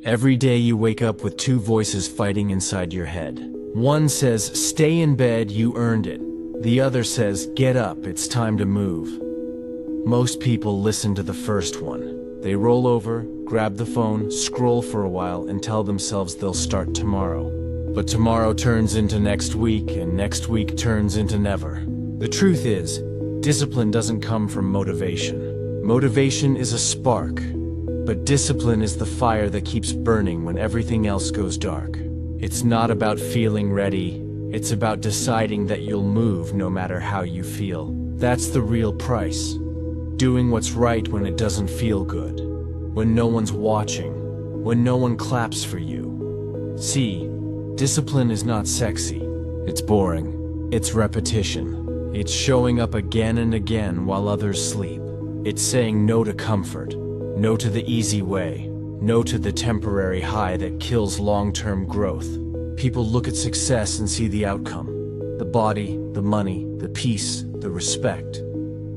Every day you wake up with two voices fighting inside your head. One says, stay in bed, you earned it. The other says, get up, it's time to move. Most people listen to the first one. They roll over, grab the phone, scroll for a while, and tell themselves they'll start tomorrow. But tomorrow turns into next week, and next week turns into never. The truth is, discipline doesn't come from motivation. Motivation is a spark, but discipline is the fire that keeps burning when everything else goes dark. It's not about feeling ready, it's about deciding that you'll move no matter how you feel. That's the real price. Doing what's right when it doesn't feel good, when no one's watching, when no one claps for you. See, discipline is not sexy. It's boring. It's repetition. It's showing up again and again while others sleep. It's saying no to comfort, no to the easy way, no to the temporary high that kills long-term growth. People look at success and see the outcome, the body, the money, the peace, the respect.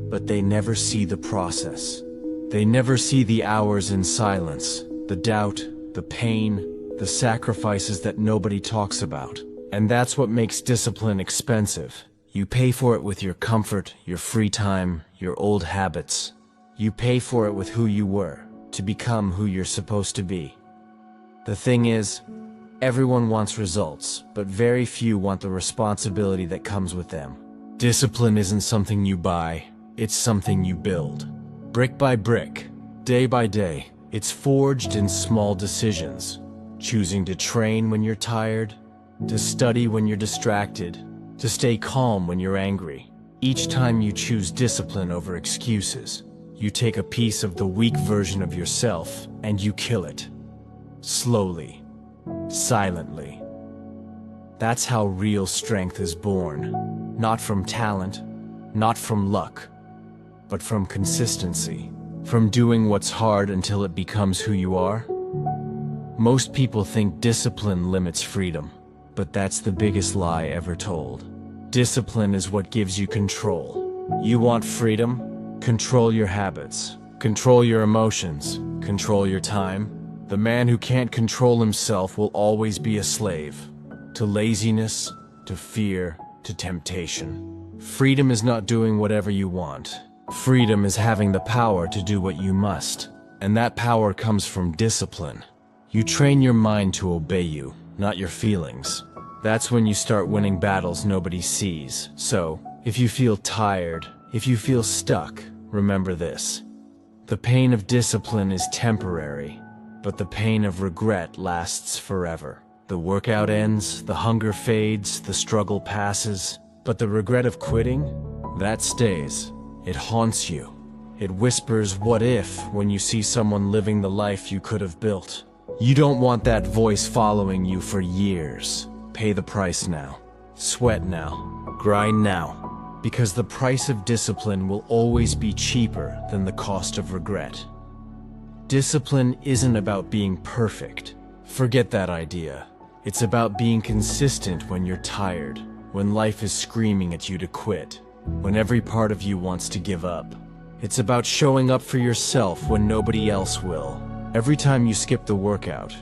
But they never see the process. They never see the hours in silence, the doubt, the pain, the sacrifices that nobody talks about. And that's what makes discipline expensive. You pay for it with your comfort, your free time, your old habits. You pay for it with who you were, to become who you're supposed to be. The thing is, everyone wants results, but very few want the responsibility that comes with them. Discipline isn't something you buy, it's something you build. Brick by brick, day by day, it's forged in small decisions. Choosing to train when you're tired, to study when you're distracted, to stay calm when you're angry. Each time you choose discipline over excuses, you take a piece of the weak version of yourself and you kill it. Slowly, silently. That's how real strength is born. Not from talent, not from luck, but from consistency. From doing what's hard until it becomes who you are. Most people think discipline limits freedom, but that's the biggest lie ever told. Discipline is what gives you control. You want freedom? Control your habits. Control your emotions. Control your time. The man who can't control himself will always be a slave. To laziness, to fear, to temptation. Freedom is not doing whatever you want. Freedom is having the power to do what you must. And that power comes from discipline. You train your mind to obey you, not your feelings. That's when you start winning battles nobody sees. So, if you feel tired, if you feel stuck, remember this. The pain of discipline is temporary, but the pain of regret lasts forever. The workout ends, the hunger fades, the struggle passes, but the regret of quitting, that stays. It haunts you. It whispers, what if, when you see someone living the life you could have built. You don't want that voice following you for years. Pay the price now. Sweat now. Grind now. Because the price of discipline will always be cheaper than the cost of regret. Discipline isn't about being perfect. Forget that idea. It's about being consistent when you're tired, when life is screaming at you to quit, when every part of you wants to give up. It's about showing up for yourself when nobody else will. Every time you skip the workout,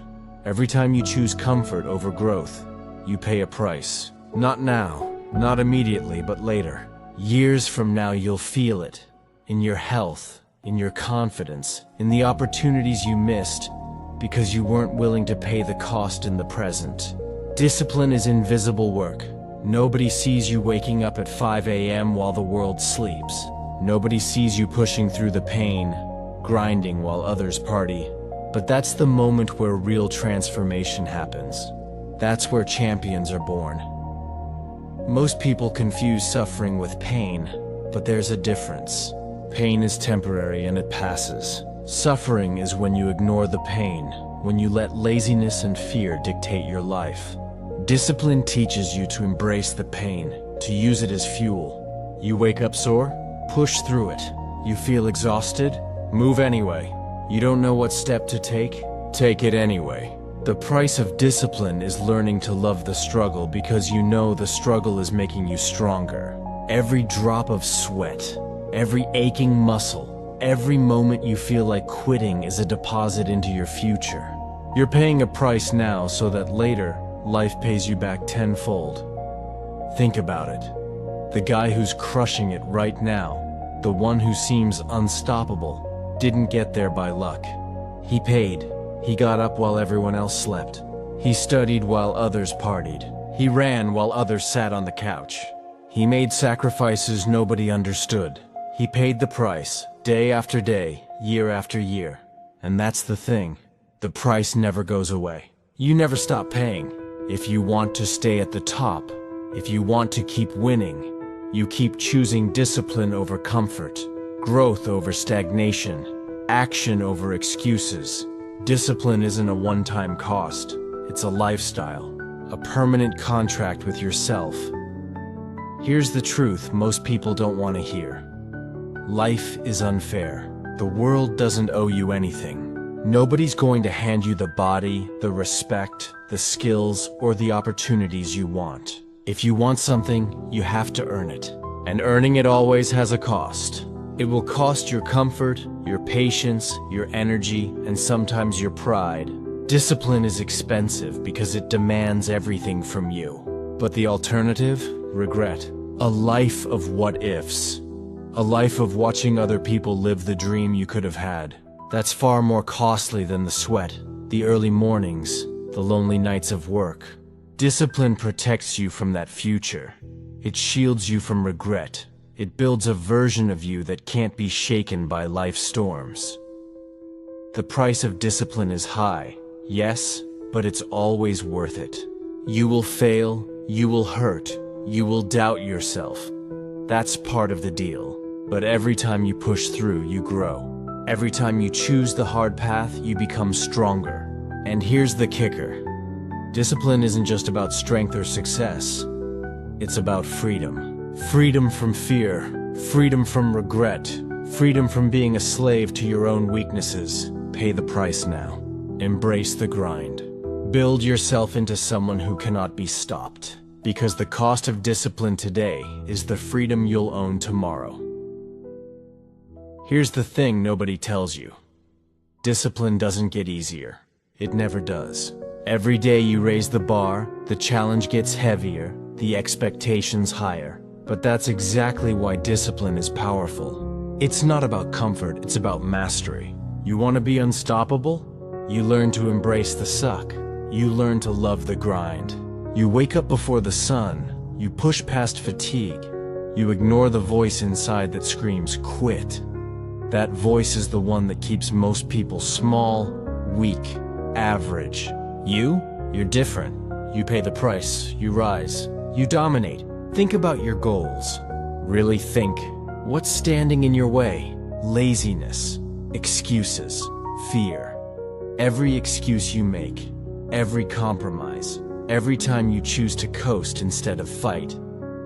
every time you choose comfort over growth, you pay a price. Not now, not immediately, but later. Years from now you'll feel it. In your health, in your confidence, in the opportunities you missed because you weren't willing to pay the cost in the present. Discipline is invisible work. Nobody sees you waking up at 5 a.m. while the world sleeps. Nobody sees you pushing through the pain, grinding while others party. But that's the moment where real transformation happens. That's where champions are born. Most people confuse suffering with pain, but there's a difference. Pain is temporary and it passes. Suffering is when you ignore the pain, when you let laziness and fear dictate your life. Discipline teaches you to embrace the pain, to use it as fuel. You wake up sore? Push through it. You feel exhausted? Move anyway. You don't know what step to take? Take it anyway. The price of discipline is learning to love the struggle because you know the struggle is making you stronger. Every drop of sweat, every aching muscle, every moment you feel like quitting is a deposit into your future. You're paying a price now so that later, life pays you back tenfold. Think about it. The guy who's crushing it right now, the one who seems unstoppable, didn't get there by luck. He paid. He got up while everyone else slept. He studied while others partied. He ran while others sat on the couch. He made sacrifices nobody understood. He paid the price, day after day, year after year. And that's the thing. The price never goes away. You never stop paying. If you want to stay at the top, if you want to keep winning, you keep choosing discipline over comfort, growth over stagnation, action over excuses. Discipline isn't a one-time cost. It's a lifestyle, a permanent contract with yourself. Here's the truth most people don't want to hear. Life is unfair. The world doesn't owe you anything. Nobody's going to hand you the body, the respect, the skills, or the opportunities you want. If you want something, you have to earn it. And earning it always has a cost. It will cost your comfort, your patience, your energy, and sometimes your pride. Discipline is expensive because it demands everything from you. But the alternative? Regret. A life of what-ifs. A life of watching other people live the dream you could have had. That's far more costly than the sweat, the early mornings, the lonely nights of work. Discipline protects you from that future. It shields you from regret. It builds a version of you that can't be shaken by life's storms. The price of discipline is high, yes, but it's always worth it. You will fail, you will hurt, you will doubt yourself. That's part of the deal. But every time you push through, you grow. Every time you choose the hard path, you become stronger. And here's the kicker. Discipline isn't just about strength or success. It's about freedom. Freedom from fear. Freedom from regret. Freedom from being a slave to your own weaknesses. Pay the price now. Embrace the grind. Build yourself into someone who cannot be stopped. Because the cost of discipline today is the freedom you'll own tomorrow. Here's the thing nobody tells you. Discipline doesn't get easier. It never does. Every day you raise the bar, the challenge gets heavier, the expectations higher. But that's exactly why discipline is powerful. It's not about comfort, it's about mastery. You want to be unstoppable? You learn to embrace the suck. You learn to love the grind. You wake up before the sun. You push past fatigue. You ignore the voice inside that screams, quit. That voice is the one that keeps most people small, weak, average. You're different. You pay the price, you rise, you dominate. Think about your goals. Really think. What's standing in your way? Laziness, excuses, fear. Every excuse you make, every compromise, every time you choose to coast instead of fight,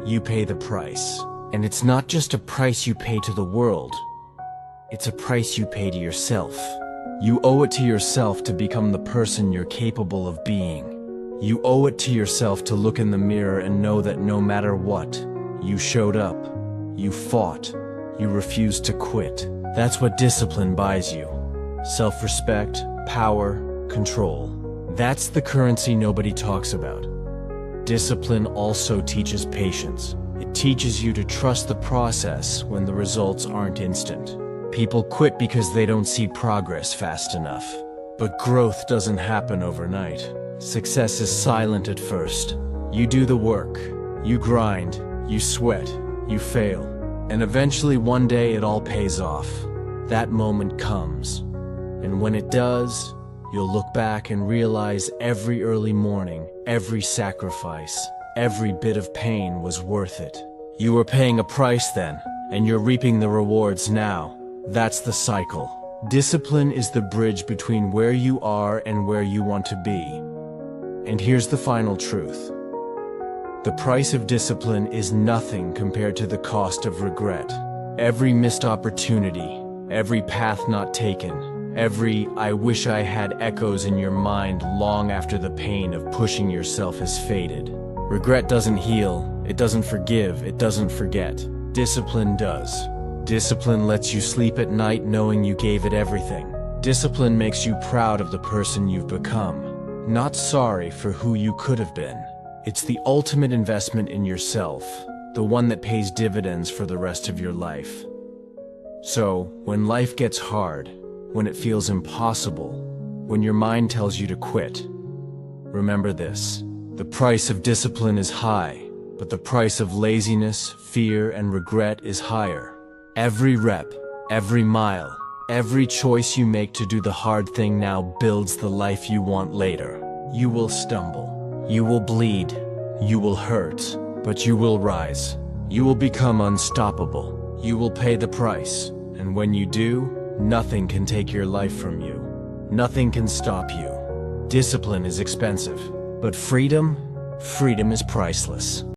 you pay the price. And it's not just a price you pay to the world. It's a price you pay to yourself. You owe it to yourself to become the person you're capable of being. You owe it to yourself to look in the mirror and know that no matter what, you showed up, you fought, you refused to quit. That's what discipline buys you. Self-respect, power, control. That's the currency nobody talks about. Discipline also teaches patience. It teaches you to trust the process when the results aren't instant. People quit because they don't see progress fast enough. But growth doesn't happen overnight. Success is silent at first. You do the work, you grind, you sweat, you fail. And eventually one day it all pays off. That moment comes. And when it does, you'll look back and realize every early morning, every sacrifice, every bit of pain was worth it. You were paying a price then, and you're reaping the rewards now. That's the cycle. Discipline is the bridge between where you are and where you want to be. And here's the final truth. The price of discipline is nothing compared to the cost of regret. Every missed opportunity, every path not taken, every "I wish I had" echoes in your mind long after the pain of pushing yourself has faded. Regret doesn't heal, it doesn't forgive, it doesn't forget. Discipline does. Discipline lets you sleep at night knowing you gave it everything. Discipline makes you proud of the person you've become, not sorry for who you could have been. It's the ultimate investment in yourself, the one that pays dividends for the rest of your life. So, when life gets hard, when it feels impossible, when your mind tells you to quit, remember this: the price of discipline is high, but the price of laziness, fear, and regret is higher. Every rep, every mile, every choice you make to do the hard thing now builds the life you want later. You will stumble, you will bleed, you will hurt, but you will rise. You will become unstoppable. You will pay the price, and when you do, nothing can take your life from you. Nothing can stop you. Discipline is expensive, but freedom is priceless.